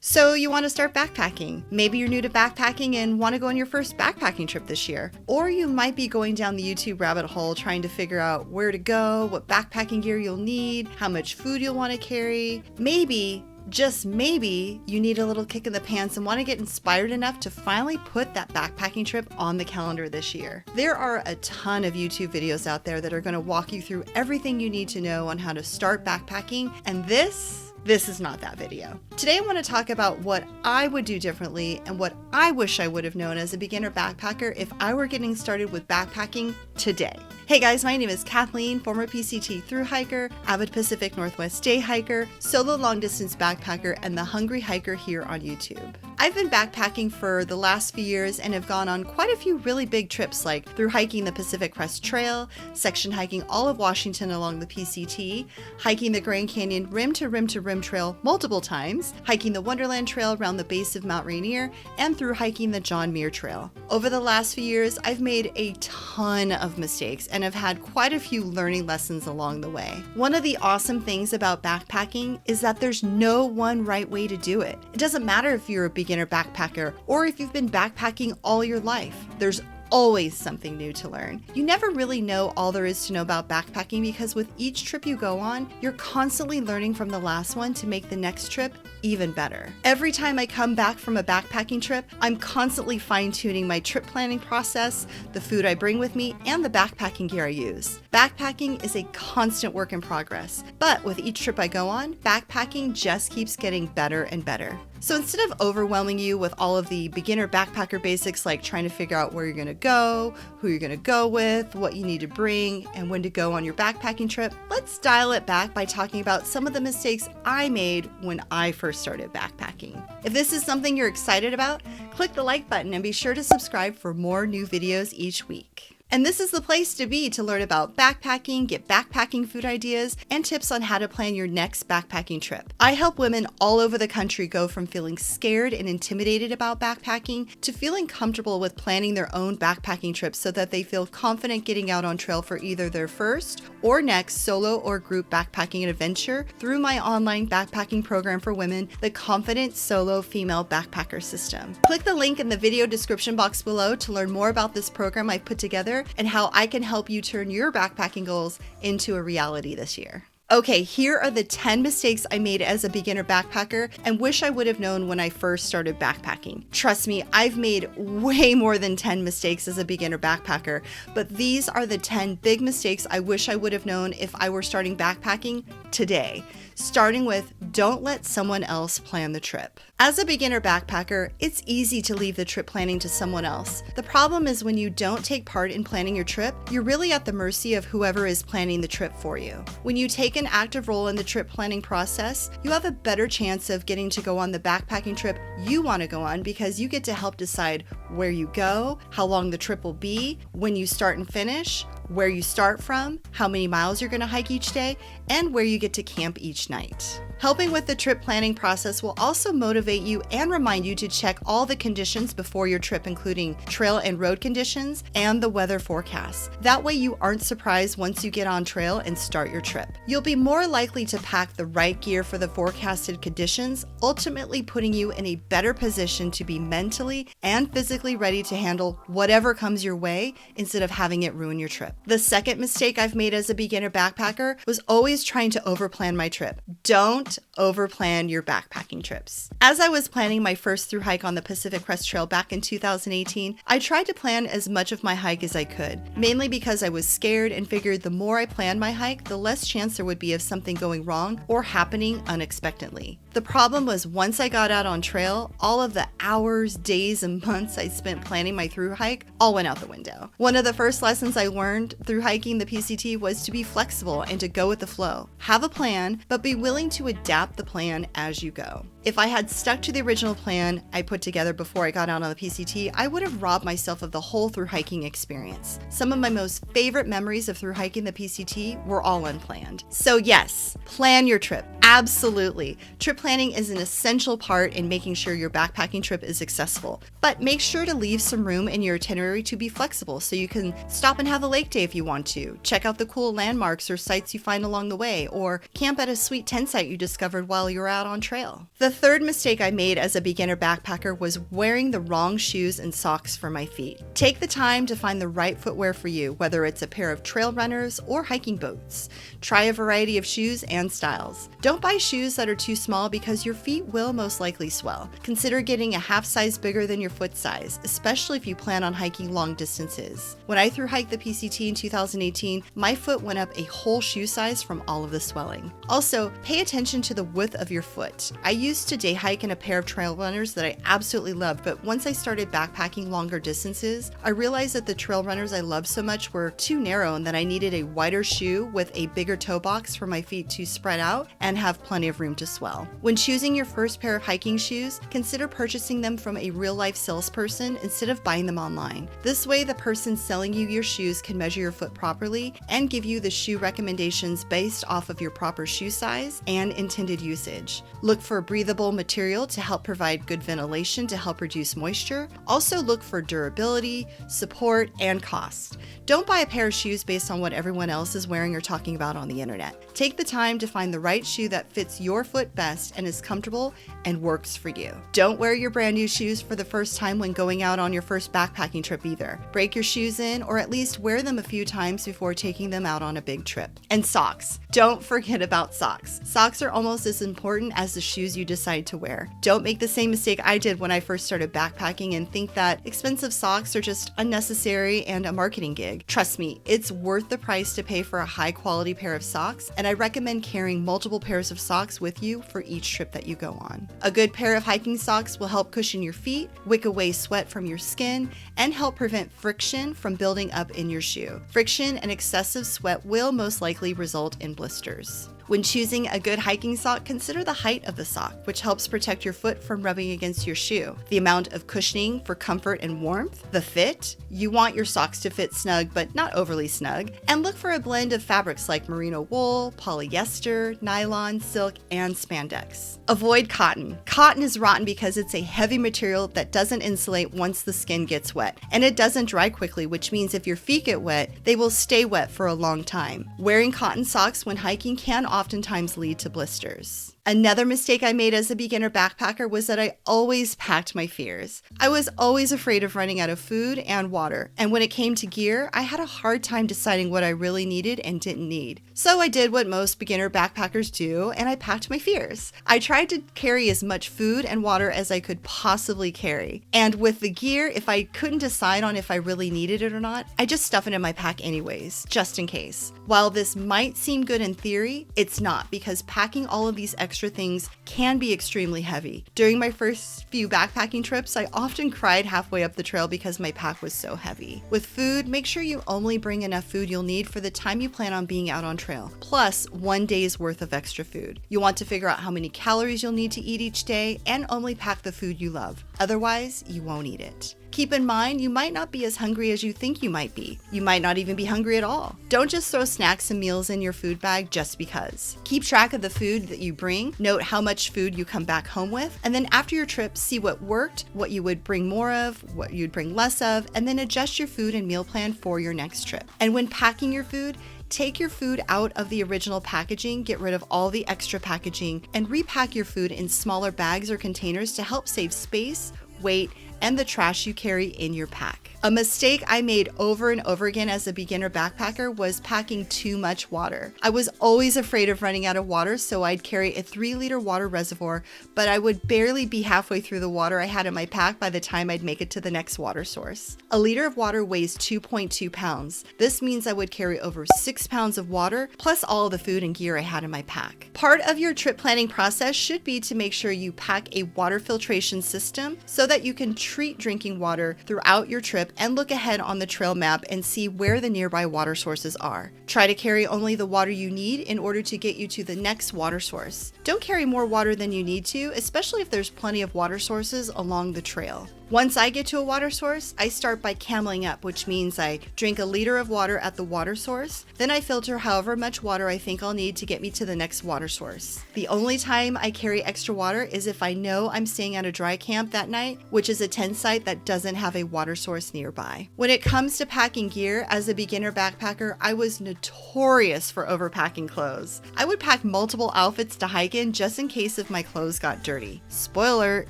So you want to start backpacking. Maybe you're new to backpacking and want to go on your first backpacking trip this year. Or you might be going down the YouTube rabbit hole trying to figure out where to go, what backpacking gear you'll need, how much food you'll want to carry. Maybe, just maybe, you need a little kick in the pants and want to get inspired enough to finally put that backpacking trip on the calendar this year. There are a ton of YouTube videos out there that are going to walk you through everything you need to know on how to start backpacking, and this is not that video. Today I want to talk about what I would do differently and what I wish I would have known as a beginner backpacker if I were getting started with backpacking today. Hey guys, my name is Kathleen, former PCT thru hiker, avid Pacific Northwest day hiker, solo long distance backpacker, and the hungry hiker here on YouTube. I've been backpacking for the last few years and have gone on quite a few really big trips, like through hiking the Pacific Crest Trail, section hiking all of Washington along the PCT, hiking the Grand Canyon rim to rim to rim trail multiple times, hiking the Wonderland Trail around the base of Mount Rainier, and through hiking the John Muir Trail. Over the last few years, I've made a ton of mistakes and have had quite a few learning lessons along the way. One of the awesome things about backpacking is that there's no one right way to do it. It doesn't matter if you're a beginner backpacker or if you've been backpacking all your life. There's always something new to learn. You never really know all there is to know about backpacking because with each trip you go on, you're constantly learning from the last one to make the next trip even better. Every time I come back from a backpacking trip, I'm constantly fine-tuning my trip planning process, the food I bring with me, and the backpacking gear I use. Backpacking is a constant work in progress, but with each trip I go on, backpacking just keeps getting better and better. So instead of overwhelming you with all of the beginner backpacker basics like trying to figure out where you're going to go, who you're going to go with, what you need to bring, and when to go on your backpacking trip, let's dial it back by talking about some of the mistakes I made when I first started backpacking. If this is something you're excited about, click the like button and be sure to subscribe for more new videos each week. And this is the place to be to learn about backpacking, get backpacking food ideas, and tips on how to plan your next backpacking trip. I help women all over the country go from feeling scared and intimidated about backpacking to feeling comfortable with planning their own backpacking trips so that they feel confident getting out on trail for either their first or next solo or group backpacking adventure through my online backpacking program for women, the Confident Solo Female Backpacker System. Click the link in the video description box below to learn more about this program I've put together and how I can help you turn your backpacking goals into a reality this year. Okay, here are the 10 mistakes I made as a beginner backpacker and wish I would have known when I first started backpacking. Trust me, I've made way more than 10 mistakes as a beginner backpacker, but these are the 10 big mistakes I wish I would have known if I were starting backpacking today. Starting with, don't let someone else plan the trip. As a beginner backpacker, it's easy to leave the trip planning to someone else. The problem is when you don't take part in planning your trip, you're really at the mercy of whoever is planning the trip for you. When you take an active role in the trip planning process, you have a better chance of getting to go on the backpacking trip you want to go on because you get to help decide where you go, how long the trip will be, when you start and finish, where you start from, how many miles you're going to hike each day, and where you get to camp each night. Helping with the trip planning process will also motivate you and remind you to check all the conditions before your trip, including trail and road conditions and the weather forecasts. That way you aren't surprised once you get on trail and start your trip. You'll be more likely to pack the right gear for the forecasted conditions, ultimately putting you in a better position to be mentally and physically ready to handle whatever comes your way instead of having it ruin your trip. The second mistake I've made as a beginner backpacker was always trying to overplan my trip. Don't overplan your backpacking trips. As I was planning my first thru hike on the Pacific Crest Trail back in 2018, I tried to plan as much of my hike as I could, mainly because I was scared and figured the more I planned my hike, the less chance there would be of something going wrong or happening unexpectedly. The problem was once I got out on trail, all of the hours, days, and months I spent planning my thru hike all went out the window. One of the first lessons I learned through hiking the PCT was to be flexible and to go with the flow. Have a plan, but be willing to adapt the plan as you go. If I had stuck to the original plan I put together before I got out on the PCT, I would have robbed myself of the whole thru hiking experience. Some of my most favorite memories of thru hiking the PCT were all unplanned. So yes, plan your trip. Absolutely. Trip planning is an essential part in making sure your backpacking trip is successful, but make sure to leave some room in your itinerary to be flexible so you can stop and have a lake day if you want to, check out the cool landmarks or sites you find along the way, or camp at a sweet tent site you discovered while you're out on trail. The third mistake I made as a beginner backpacker was wearing the wrong shoes and socks for my feet. Take the time to find the right footwear for you, whether it's a pair of trail runners or hiking boots. Try a variety of shoes and styles. Don't buy shoes that are too small because your feet will most likely swell. Consider getting a half size bigger than your foot size, especially if you plan on hiking long distances. When I thru hiked the PCT in 2018, my foot went up a whole shoe size from all of the swelling. Also, pay attention to the width of your foot. I used to day hike in a pair of trail runners that I absolutely loved, but once I started backpacking longer distances, I realized that the trail runners I loved so much were too narrow and that I needed a wider shoe with a bigger toe box for my feet to spread out and have plenty of room to swell. When choosing your first pair of hiking shoes, consider purchasing them from a real-life salesperson instead of buying them online. This way, the person selling you your shoes can measure your foot properly and give you the shoe recommendations based off of your proper shoe size and intended usage. Look for breathable material to help provide good ventilation to help reduce moisture. Also look for durability, support, and cost. Don't buy a pair of shoes based on what everyone else is wearing or talking about on the internet. Take the time to find the right shoe that fits your foot best and is comfortable and works for you. Don't wear your brand new shoes for the first time when going out on your first backpacking trip either. Break your shoes in or at least wear them a few times before taking them out on a big trip. And socks. Don't forget about socks. Socks are almost as important as the shoes you decide to wear. Don't make the same mistake I did when I first started backpacking and think that expensive socks are just unnecessary and a marketing gig. Trust me, it's worth the price to pay for a high quality pair of socks, and I recommend carrying multiple pairs of socks with you for each trip that you go on. A good pair of hiking socks will help cushion your feet, wick away sweat from your skin, and help prevent friction from building up in your shoe. Friction and excessive sweat will most likely result in blisters. When choosing a good hiking sock, consider the height of the sock, which helps protect your foot from rubbing against your shoe. The amount of cushioning for comfort and warmth. The fit. You want your socks to fit snug, but not overly snug. And look for a blend of fabrics like merino wool, polyester, nylon, silk, and spandex. Avoid cotton. Cotton is rotten because it's a heavy material that doesn't insulate once the skin gets wet. And it doesn't dry quickly, which means if your feet get wet, they will stay wet for a long time. Wearing cotton socks when hiking can oftentimes lead to blisters. Another mistake I made as a beginner backpacker was that I always packed my fears. I was always afraid of running out of food and water, and when it came to gear, I had a hard time deciding what I really needed and didn't need. So I did what most beginner backpackers do, and I packed my fears. I tried to carry as much food and water as I could possibly carry. And with the gear, if I couldn't decide on if I really needed it or not, I just stuff it in my pack anyways, just in case. While this might seem good in theory, it's not, because packing all of these extra things can be extremely heavy. During my first few backpacking trips, I often cried halfway up the trail because my pack was so heavy. With food, make sure you only bring enough food you'll need for the time you plan on being out on trail, plus 1 day's worth of extra food. You want to figure out how many calories you'll need to eat each day and only pack the food you love. Otherwise, you won't eat it. Keep in mind, you might not be as hungry as you think you might be. You might not even be hungry at all. Don't just throw snacks and meals in your food bag just because. Keep track of the food that you bring, note how much food you come back home with, and then after your trip, see what worked, what you would bring more of, what you'd bring less of, and then adjust your food and meal plan for your next trip. And when packing your food, take your food out of the original packaging, get rid of all the extra packaging, and repack your food in smaller bags or containers to help save space, weight, and the trash you carry in your pack. A mistake I made over and over again as a beginner backpacker was packing too much water. I was always afraid of running out of water, so I'd carry a 3-liter water reservoir, but I would barely be halfway through the water I had in my pack by the time I'd make it to the next water source. A liter of water weighs 2.2 pounds. This means I would carry over 6 pounds of water, plus all of the food and gear I had in my pack. Part of your trip planning process should be to make sure you pack a water filtration system so that you can treat drinking water throughout your trip and look ahead on the trail map and see where the nearby water sources are. Try to carry only the water you need in order to get you to the next water source. Don't carry more water than you need to, especially if there's plenty of water sources along the trail. Once I get to a water source, I start by cameling up, which means I drink a liter of water at the water source. Then I filter however much water I think I'll need to get me to the next water source. The only time I carry extra water is if I know I'm staying at a dry camp that night, which is a tent site that doesn't have a water source nearby. When it comes to packing gear, as a beginner backpacker, I was notorious for overpacking clothes. I would pack multiple outfits to hike in just in case if my clothes got dirty. Spoiler,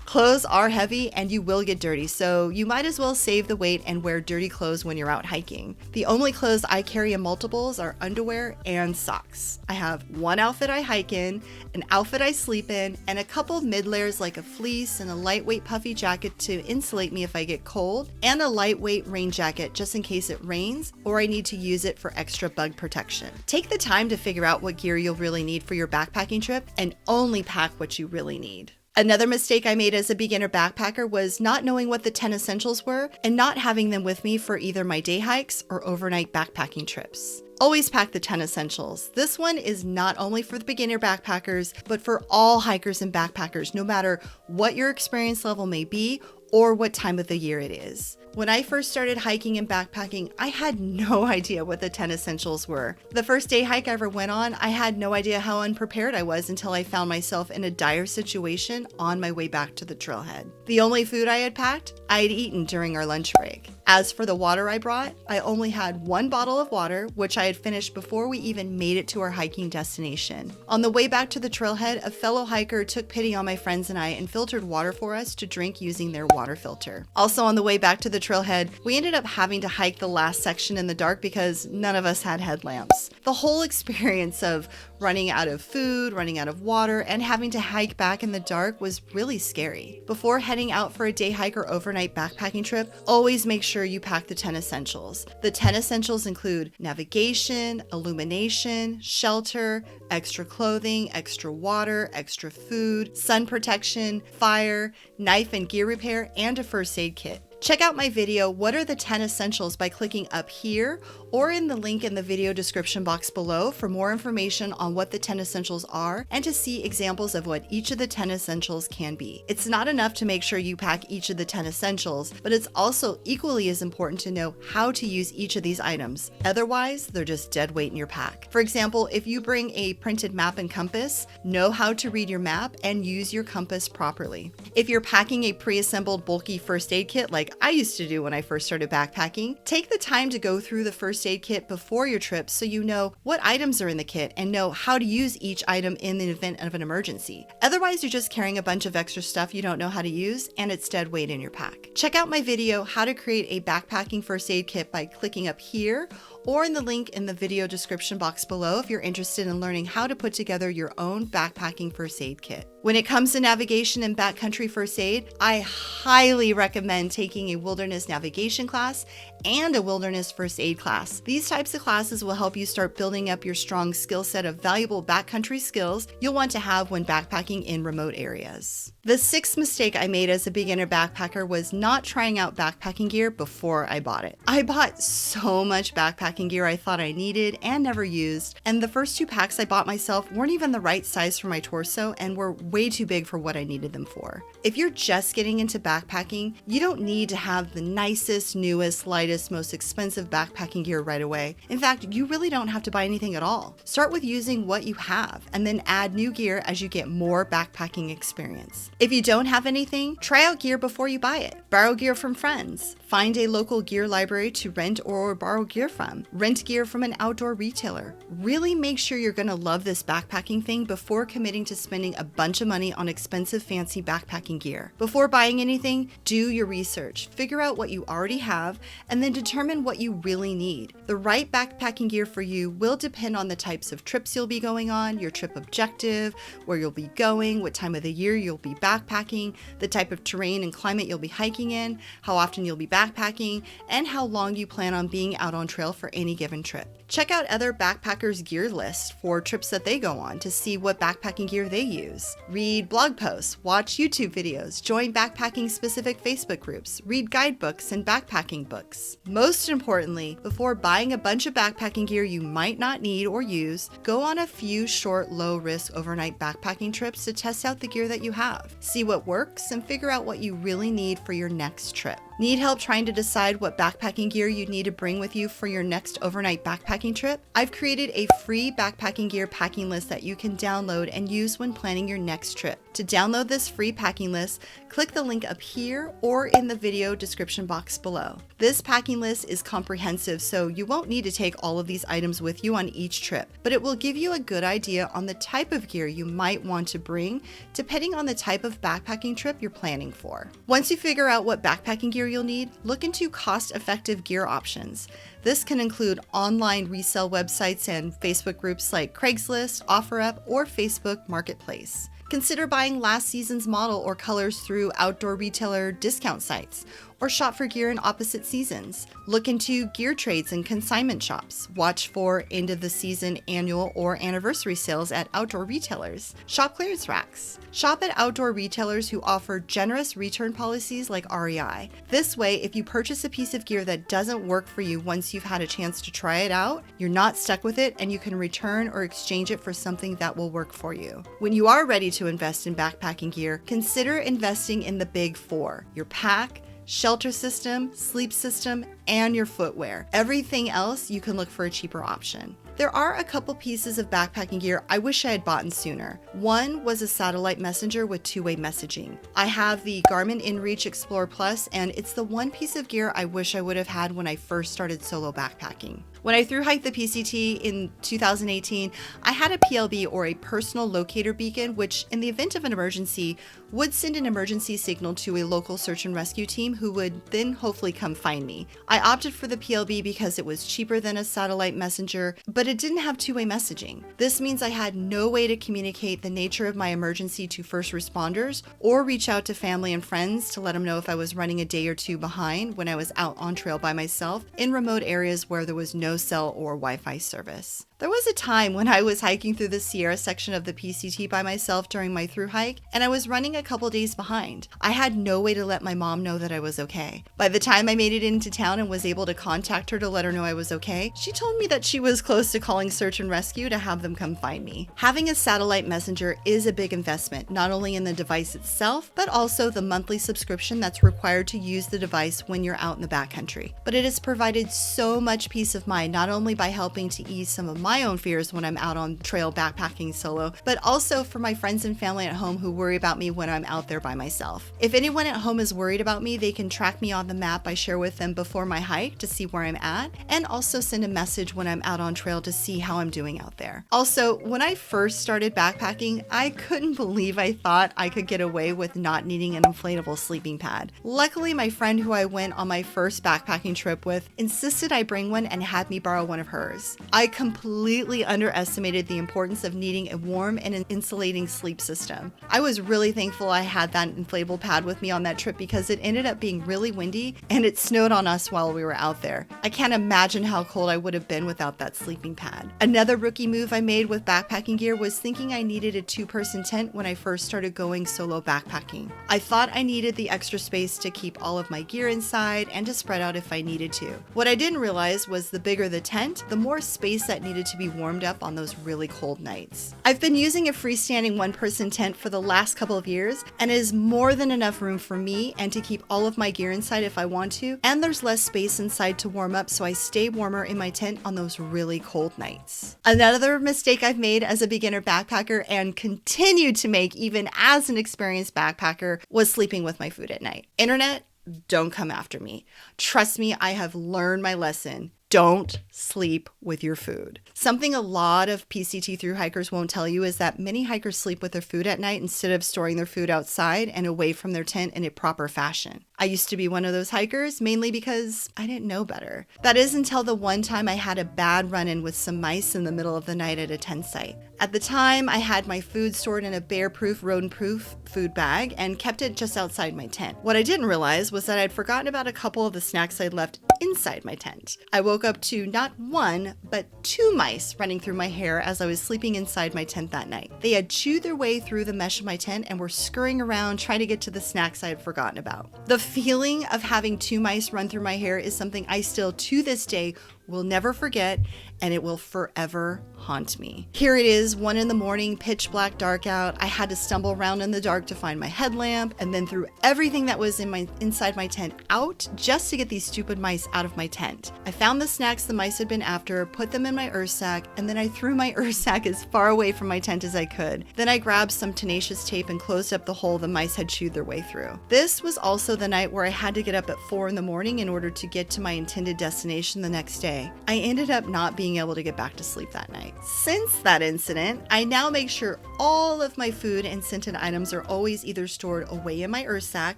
clothes are heavy and you will get dirty, so you might as well save the weight and wear dirty clothes when you're out hiking. The only clothes I carry in multiples are underwear and socks. I have one outfit I hike in, an outfit I sleep in, and a couple of mid-layers like a fleece and a lightweight puffy jacket to insulate me if I get cold, and a lightweight rain jacket just in case it rains or I need to use it for extra bug protection. Take the time to figure out what gear you'll really need for your backpacking trip and only pack what you really need. Another mistake I made as a beginner backpacker was not knowing what the 10 essentials were and not having them with me for either my day hikes or overnight backpacking trips. Always pack the 10 essentials. This one is not only for the beginner backpackers, but for all hikers and backpackers, no matter what your experience level may be or what time of the year it is. When I first started hiking and backpacking, I had no idea what the 10 essentials were. The first day hike I ever went on, I had no idea how unprepared I was until I found myself in a dire situation on my way back to the trailhead. The only food I had packed, I had eaten during our lunch break. As for the water I brought, I only had one bottle of water, which I had finished before we even made it to our hiking destination. On the way back to the trailhead, a fellow hiker took pity on my friends and I and filtered water for us to drink using their water filter. Also on the way back to the trailhead, we ended up having to hike the last section in the dark because none of us had headlamps. The whole experience of running out of food, running out of water, and having to hike back in the dark was really scary. Before heading out for a day hike or overnight backpacking trip, always make sure you pack the 10 essentials. The 10 essentials include navigation, illumination, shelter, extra clothing, extra water, extra food, sun protection, fire, knife and gear repair, and a first aid kit. Check out my video, What are the 10 Essentials, by clicking up here or in the link in the video description box below for more information on what the 10 essentials are and to see examples of what each of the 10 essentials can be. It's not enough to make sure you pack each of the 10 essentials, but it's also equally as important to know how to use each of these items. Otherwise, they're just dead weight in your pack. For example, if you bring a printed map and compass, know how to read your map and use your compass properly. If you're packing a pre-assembled bulky first aid kit like I used to do when I first started backpacking, take the time to go through the first aid kit before your trip so you know what items are in the kit and know how to use each item in the event of an emergency. Otherwise, you're just carrying a bunch of extra stuff you don't know how to use and it's dead weight in your pack. Check out my video, How to Create a Backpacking First Aid Kit, by clicking up here or in the link in the video description box below if you're interested in learning how to put together your own backpacking first aid kit. When it comes to navigation and backcountry first aid, I highly recommend taking a wilderness navigation class and a wilderness first aid class. These types of classes will help you start building up your strong skill set of valuable backcountry skills you'll want to have when backpacking in remote areas. The sixth mistake I made as a beginner backpacker was not trying out backpacking gear before I bought it. I bought so much backpacking gear I thought I needed and never used, and the first two packs I bought myself weren't even the right size for my torso and were way too big for what I needed them for. If you're just getting into backpacking, you don't need to have the nicest, newest, lightest, most expensive backpacking gear right away. In fact, you really don't have to buy anything at all. Start with using what you have and then add new gear as you get more backpacking experience. If you don't have anything, try out gear before you buy it. Borrow gear from friends. Find a local gear library to rent or borrow gear from. Rent gear from an outdoor retailer. Really make sure you're going to love this backpacking thing before committing to spending a bunch of money on expensive, fancy backpacking gear. Before buying anything, do your research. Figure out what you already have and then determine what you really need. The right backpacking gear for you will depend on the types of trips you'll be going on, your trip objective, where you'll be going, what time of the year you'll be backpacking, the type of terrain and climate you'll be hiking in, how often you'll be backpacking, and how long you plan on being out on trail for any given trip. Check out other backpackers' gear lists for trips that they go on to see what backpacking gear they use. Read blog posts, watch YouTube videos, join backpacking specific Facebook groups, read guidebooks and backpacking books. Most importantly, before buying a bunch of backpacking gear you might not need or use, go on a few short, low-risk overnight backpacking trips to test out the gear that you have. See what works and figure out what you really need for your next trip. Need help trying to decide what backpacking gear you need to bring with you for your next overnight backpacking trip? I've created a free backpacking gear packing list that you can download and use when planning your next trip. To download this free packing list, click the link up here or in the video description box below. This packing list is comprehensive, so you won't need to take all of these items with you on each trip, but it will give you a good idea on the type of gear you might want to bring depending on the type of backpacking trip you're planning for. Once you figure out what backpacking gear you'll need, look into cost-effective gear options. This can include online resale websites and Facebook groups like Craigslist, OfferUp, or Facebook Marketplace. Consider buying last season's model or colors through outdoor retailer discount sites, or shop for gear in opposite seasons. Look into gear trades and consignment shops. Watch for end of the season, annual, or anniversary sales at outdoor retailers. Shop clearance racks. Shop at outdoor retailers who offer generous return policies like REI. This way, if you purchase a piece of gear that doesn't work for you once you've had a chance to try it out, you're not stuck with it and you can return or exchange it for something that will work for you. When you are ready to invest in backpacking gear, consider investing in the big four: your pack, shelter system, sleep system, and your footwear. Everything else, you can look for a cheaper option. There are a couple pieces of backpacking gear I wish I had bought sooner. One was a satellite messenger with two-way messaging. I have the Garmin InReach Explore Plus, and it's the one piece of gear I wish I would have had when I first started solo backpacking. When I thru-hiked the PCT in 2018, I had a PLB, or a personal locator beacon, which in the event of an emergency would send an emergency signal to a local search and rescue team who would then hopefully come find me. I opted for the PLB because it was cheaper than a satellite messenger, but it didn't have two-way messaging. This means I had no way to communicate the nature of my emergency to first responders or reach out to family and friends to let them know if I was running a day or two behind when I was out on trail by myself in remote areas where there was no cell or Wi-Fi service. There was a time when I was hiking through the Sierra section of the PCT by myself during my thru hike, and I was running a couple days behind. I had no way to let my mom know that I was okay. By the time I made it into town and was able to contact her to let her know I was okay, she told me that she was close to calling search and rescue to have them come find me. Having a satellite messenger is a big investment, not only in the device itself, but also the monthly subscription that's required to use the device when you're out in the backcountry. But it has provided so much peace of mind, not only by helping to ease some of my own fears when I'm out on trail backpacking solo, but also for my friends and family at home who worry about me when I'm out there by myself. If anyone at home is worried about me, they can track me on the map I share with them before my hike to see where I'm at, and also send a message when I'm out on trail to see how I'm doing out there. Also, when I first started backpacking, I couldn't believe I thought I could get away with not needing an inflatable sleeping pad. Luckily, my friend who I went on my first backpacking trip with insisted I bring one and had me borrow one of hers. I completely underestimated the importance of needing a warm and an insulating sleep system. I was really thankful I had that inflatable pad with me on that trip because it ended up being really windy and it snowed on us while we were out there. I can't imagine how cold I would have been without that sleeping pad. Another rookie move I made with backpacking gear was thinking I needed a two-person tent when I first started going solo backpacking. I thought I needed the extra space to keep all of my gear inside and to spread out if I needed to. What I didn't realize was the bigger the tent, the more space that needed to be warmed up on those really cold nights. I've been using a freestanding one-person tent for the last couple of years, and it is more than enough room for me and to keep all of my gear inside if I want to, and there's less space inside to warm up, so I stay warmer in my tent on those really cold nights. Another mistake I've made as a beginner backpacker and continue to make even as an experienced backpacker was sleeping with my food at night. Internet, don't come after me. Trust me, I have learned my lesson. Don't sleep with your food. Something a lot of PCT thru hikers won't tell you is that many hikers sleep with their food at night instead of storing their food outside and away from their tent in a proper fashion. I used to be one of those hikers, mainly because I didn't know better. That is until the one time I had a bad run-in with some mice in the middle of the night at a tent site. At the time, I had my food stored in a bear-proof, rodent-proof food bag and kept it just outside my tent. What I didn't realize was that I'd forgotten about a couple of the snacks I'd left inside my tent. I woke up to not one, but 2 mice running through my hair as I was sleeping inside my tent that night. They had chewed their way through the mesh of my tent and were scurrying around trying to get to the snacks I had forgotten about. The feeling of having 2 mice run through my hair is something I still, to this day, will never forget, and it will forever haunt me. Here it is, 1 a.m, pitch black, dark out. I had to stumble around in the dark to find my headlamp, and then threw everything that was inside my tent out just to get these stupid mice out of my tent. I found the snacks the mice had been after, put them in my earth sack, and then I threw my earth sack as far away from my tent as I could. Then I grabbed some tenacious tape and closed up the hole the mice had chewed their way through. This was also the night where I had to get up at 4 a.m. in order to get to my intended destination the next day. I ended up not being able to get back to sleep that night. Since that incident, I now make sure all of my food and scented items are always either stored away in my earth sack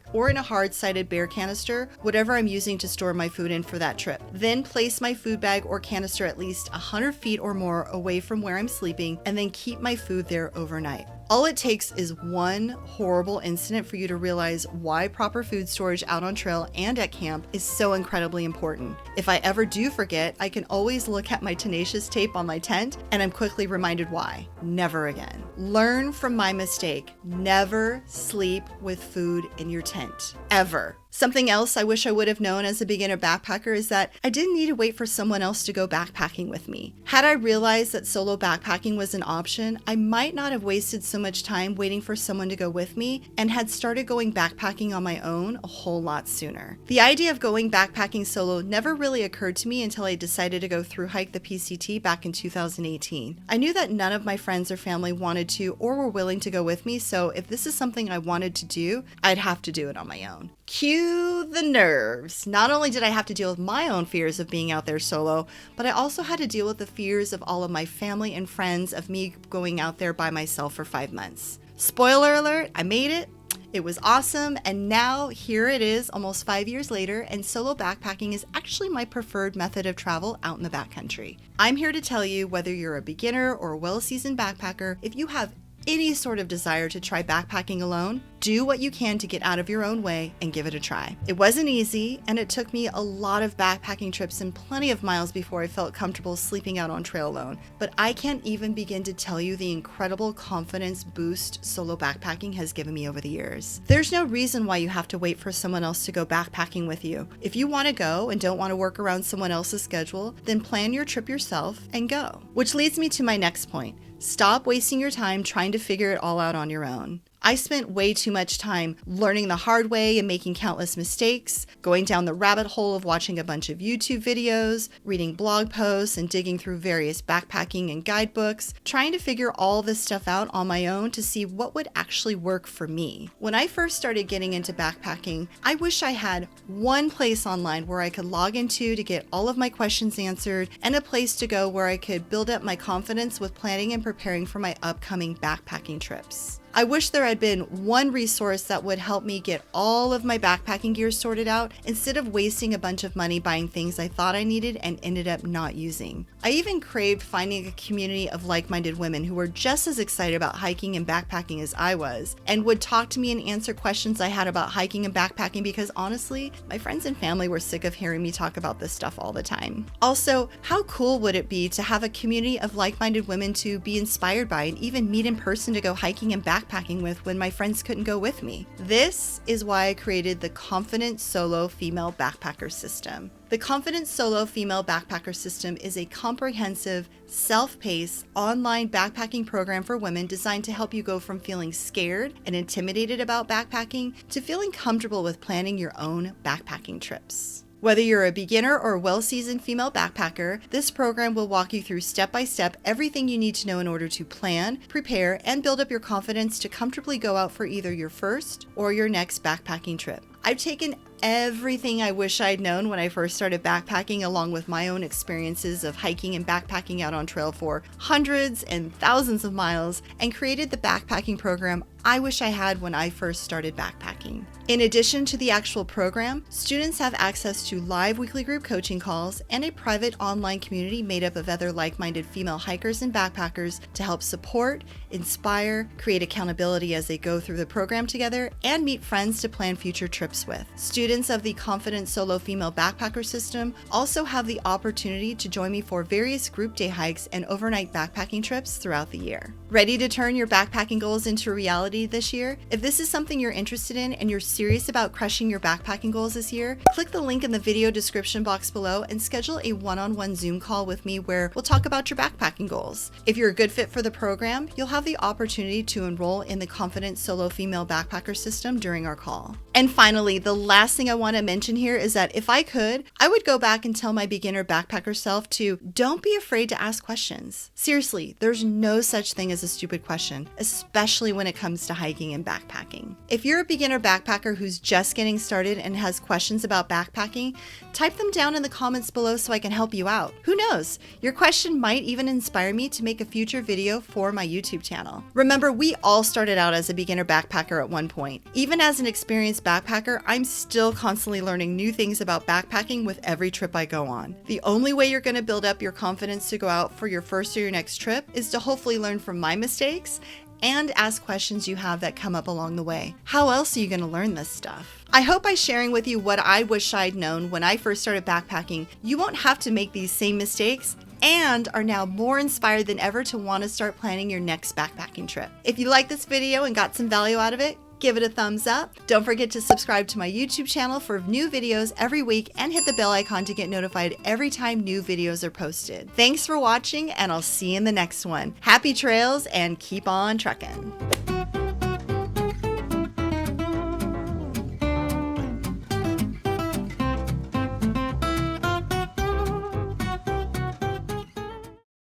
or in a hard-sided bear canister, whatever I'm using to store my food in for that trip. Then place my food bag or canister at least 100 feet or more away from where I'm sleeping, and then keep my food there overnight. All it takes is one horrible incident for you to realize why proper food storage out on trail and at camp is so incredibly important. If I ever do forget, I can always look at my tenacious tape on my tent and I'm quickly reminded why. Never again. Learn from my mistake. Never sleep with food in your tent. Ever. Something else I wish I would have known as a beginner backpacker is that I didn't need to wait for someone else to go backpacking with me. Had I realized that solo backpacking was an option, I might not have wasted so much time waiting for someone to go with me and had started going backpacking on my own a whole lot sooner. The idea of going backpacking solo never really occurred to me until I decided to go through hike the PCT back in 2018. I knew that none of my friends or family wanted to or were willing to go with me, so if this is something I wanted to do, I'd have to do it on my own. Cue the nerves. Not only did I have to deal with my own fears of being out there solo, but I also had to deal with the fears of all of my family and friends of me going out there by myself for 5 months. Spoiler alert, I made it. It was awesome, and now here it is almost 5 years later, and solo backpacking is actually my preferred method of travel out in the backcountry. I'm here to tell you, whether you're a beginner or a well-seasoned backpacker, if you have any sort of desire to try backpacking alone, do what you can to get out of your own way and give it a try. It wasn't easy, and it took me a lot of backpacking trips and plenty of miles before I felt comfortable sleeping out on trail alone. But I can't even begin to tell you the incredible confidence boost solo backpacking has given me over the years. There's no reason why you have to wait for someone else to go backpacking with you. If you want to go and don't want to work around someone else's schedule, then plan your trip yourself and go. Which leads me to my next point. Stop wasting your time trying to figure it all out on your own. I spent way too much time learning the hard way and making countless mistakes, going down the rabbit hole of watching a bunch of YouTube videos, reading blog posts, and digging through various backpacking and guidebooks, trying to figure all this stuff out on my own to see what would actually work for me. When I first started getting into backpacking, I wish I had one place online where I could log into to get all of my questions answered, and a place to go where I could build up my confidence with planning and preparing for my upcoming backpacking trips. I wish there had been one resource that would help me get all of my backpacking gear sorted out instead of wasting a bunch of money buying things I thought I needed and ended up not using. I even craved finding a community of like-minded women who were just as excited about hiking and backpacking as I was, and would talk to me and answer questions I had about hiking and backpacking, because honestly, my friends and family were sick of hearing me talk about this stuff all the time. Also, how cool would it be to have a community of like-minded women to be inspired by and even meet in person to go hiking and backpacking with when my friends couldn't go with me? This is why I created the Confident Solo Female Backpacker System. The Confident Solo Female Backpacker System is a comprehensive, self-paced, online backpacking program for women designed to help you go from feeling scared and intimidated about backpacking to feeling comfortable with planning your own backpacking trips. Whether you're a beginner or a well-seasoned female backpacker, this program will walk you through step-by-step everything you need to know in order to plan, prepare, and build up your confidence to comfortably go out for either your first or your next backpacking trip. I've taken everything I wish I'd known when I first started backpacking, along with my own experiences of hiking and backpacking out on trail for hundreds and thousands of miles, and created the backpacking program I wish I had when I first started backpacking. In addition to the actual program, students have access to live weekly group coaching calls and a private online community made up of other like-minded female hikers and backpackers to help support, inspire, create accountability as they go through the program together, and meet friends to plan future trips with. Students of the Confident Solo Female Backpacker System also have the opportunity to join me for various group day hikes and overnight backpacking trips throughout the year. Ready to turn your backpacking goals into reality this year? If this is something you're interested in and you're serious about crushing your backpacking goals this year, click the link in the video description box below and schedule a one-on-one Zoom call with me where we'll talk about your backpacking goals. If you're a good fit for the program, you'll have the opportunity to enroll in the Confident Solo Female Backpacker System during our call. And finally, the last thing I want to mention here is that if I could, I would go back and tell my beginner backpacker self to don't be afraid to ask questions. Seriously, there's no such thing as a stupid question, especially when it comes to hiking and backpacking. If you're a beginner backpacker who's just getting started and has questions about backpacking, type them down in the comments below so I can help you out. Who knows? Your question might even inspire me to make a future video for my YouTube channel. Remember, we all started out as a beginner backpacker at one point. Even as an experienced backpacker, I'm still constantly learning new things about backpacking with every trip I go on. The only way you're going to build up your confidence to go out for your first or your next trip is to hopefully learn from my mistakes and ask questions you have that come up along the way. How else are you going to learn this stuff? I hope by sharing with you what I wish I'd known when I first started backpacking, you won't have to make these same mistakes and are now more inspired than ever to want to start planning your next backpacking trip. If you like this video and got some value out of it, give it a thumbs up. Don't forget to subscribe to my YouTube channel for new videos every week and hit the bell icon to get notified every time new videos are posted. Thanks for watching, and I'll see you in the next one. Happy trails and keep on trucking.